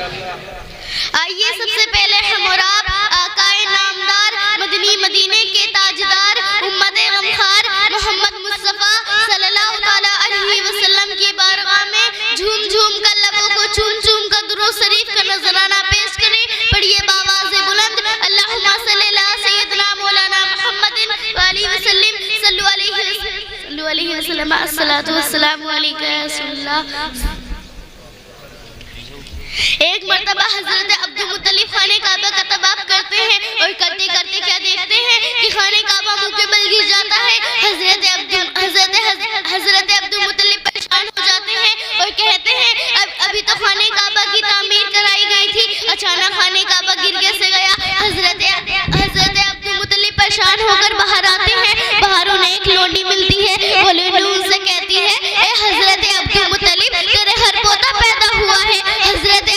آئیے سب سے پہلے ہم اور آپ آقائے نامدار مدنی مدینے کے تاجدار امت غمخوار محمد مصطفیٰ صلی اللہ تعالیٰ علیہ وسلم کی بارگاہ میں جھوم جھوم کر لبوں کو چوم چوم کر درود شریف کا نذرانہ پیش کریں. پڑھیے باواز بلند اللہم صلی اللہ سیدنا مولانا محمد وآلہ وسلم صلو علیہ وسلم الصلاۃ والسلام علیکہ یا رسول اللہ. ایک مرتبہ حضرت عبدالمطلب خانہ کعبہ کا طواف کرتے ہیں اور کرتے کرتے کیا دیکھتے ہیں کہ خانہ کعبہ منہ کے بل گر جاتا ہے. حضرت عبدالمطلب پریشان ہو جاتے ہیں اور کہتے ہیں ابھی تو خانہ کعبہ کی تعمیر کرائی گئی تھی, اچانک خانہ کعبہ گر کیسے گیا؟ حضرت عبدالمطلب پریشان ہو کر باہر آتے ہیں. باہر انہیں ایک لونڈی ملتی ہے. وہ لونڈی ان سے کہتی ہے اے حضرت عبدالمطلب تیرے ہر پوتا پیدا ہوا ہے. حضرت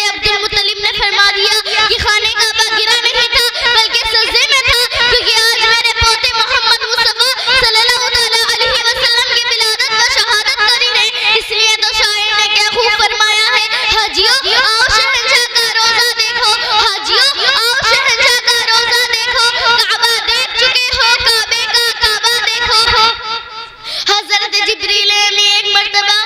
عبدالمطلب نے فرما دیا کہ خانہ کعبہ گرا نہیں تھا بلکہ سجدے میں تھا, کیونکہ آج میرے پوتے محمد مصطفیٰ صلی اللہ تعالیٰ علیہ وسلم کی ولادت و شہادت کری ہے. اس لیے تو شاعر نے کیا خوب فرمایا ہے, حاجیوں آؤ شہنشاہ کا روزہ دیکھو, حاجیوں آؤ شہنشاہ کا روزہ دیکھو, کعبہ دیکھ چکے ہو کعبے کا کعبہ دیکھو. حضرت جبریل امین ایک مرتبہ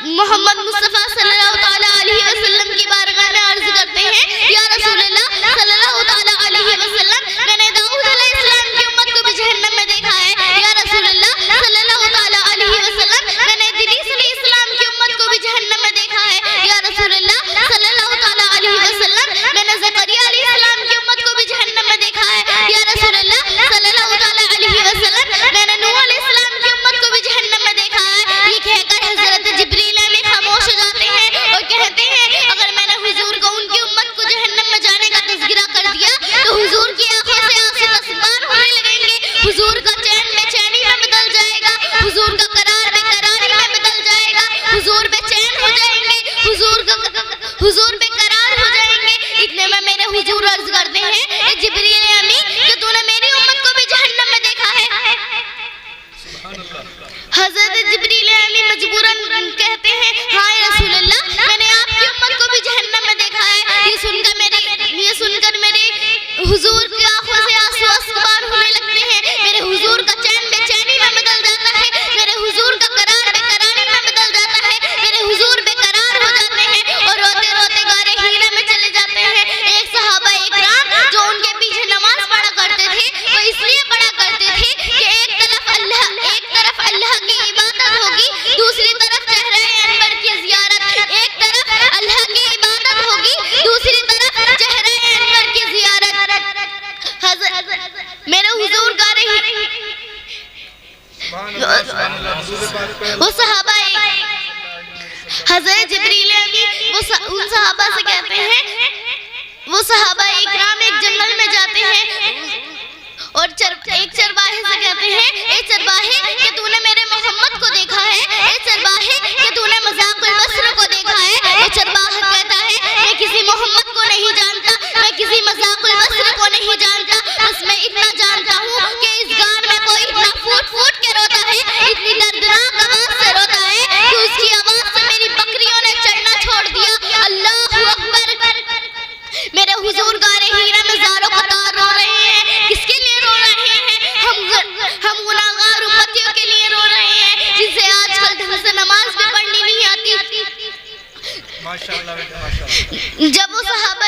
محمد مصطفیٰ صلی اللہ تعالیٰ علیہ وسلم کی بارگاہ میں عرض کرتے ہیں یا رسول اللہ صلی اللہ تعالیٰ علیہ وسلم میں نے داؤد علیہ السلام کی امت کو بھی جہنم میں دیکھا ہے. یا رسول اللہ صلی اللہ تعالیٰ علیہ وسلم میں نے ادریس علیہ السلام کی امت کو بھی جہنم میں دیکھا ہے. یا رسول اللہ صلی اللہ تعالیٰ علیہ وسلم میں نے زکریا علیہ السلام کی امت کو بھی جہنم میں دیکھا ہے. یا رسول اللہ صلی اللہ تعالیٰ علیہ وسلم میں نے نوح علیہ السلام کی امت کو بھی جہنم میں دیکھا ہے. یہ کہہ کر حضرت جبریل خاموش ہو جاتے ہیں اور کہتے ہیں اگر میں نے حضور کو ان کی امت کو جہنم میں جانے کا تذکرہ کر دیا تو حضور کی آنکھوں سے آنسو تصبار ہونے لگیں گے, حضور کا چین بے چینی میں بدل جائے گا, حضور کا قرار بے قراری میں بدل جائے گا, حضور بے چین ہو جائیں گے, حضور بے قرار ہو جائیں گے. اتنے میں میرے حضور عرض کرتے ہیں اے جبریل امین کہ تو نے میری امت کو بھی جہنم میں دیکھا ہے. حضرت جبریل امین مجبوراً کہتے ہیں ہاں رسول اللہ میں نے آپ کی امت کو بھی جہنم میں دیکھا ہے. یہ سن کر میرے حضور کی آنکھوں سے آنسو اسبار ہونے لگتے ہیں. میرے حضور کا چین بے چینی میں بدل جاتا ہے, میرے حضور کا قرار بے قراری میں بدل جاتا ہے, میرے حضور بے قرار ہو جاتے ہیں اور روتے روتے غار حرا میں چلے جاتے ہیں. ایک صحابہ اکرام جو ان کے پیچھے نماز پڑھا کرتے تھے وہ اس لیے پڑھا کرتے تھے کہ ایک طرف اللہ کی عبادت ہوگی, دوسری طرف چہرہ انور کی زیارت. ایک طرف اللہ کی عبادت ہوگی, دوسری طرف چہرہ انور کی زیارت. میرے حضور گا رہی وہ صحابہ حضرت جبریل امین ان صحابہ سے کہتے ہیں, وہ صحابہ اکرام ایک جنگل میں جاتے ہیں اور ایک چرواہے سے کہتے ہیں اے چرواہے کہ تو نے میرے محمد کو دیکھا ہے, اے چرواہے کہ تو نے مذاق البصر کو دیکھا ہے. اے چرواہا کہتا ہے میں کسی محمد کو نہیں جانتا, میں کسی مذاق البصر کو نہیں جانتا, بس میں اتنا جانتا ہوں کہ اس گان میں کوئی اتنا پھوٹ پھوٹ کے روتا ہے, اتنی دردناک آواز سے روتا ہے کہ اس کی آواز سے میری بکریوں نے چڑھنا چھوڑ دیا. اللہ اکبر. میرے حضور غار حرا میں زاروں قطار رو رہے ہیں. کس کے لیے رو رہے ہیں؟ ہم گناہگار امتیوں کے لیے رو رہے ہیں جن سے آج کل ڈھنگ سے نماز بھی پڑھنی نہیں آتی. جب وہ صحابہ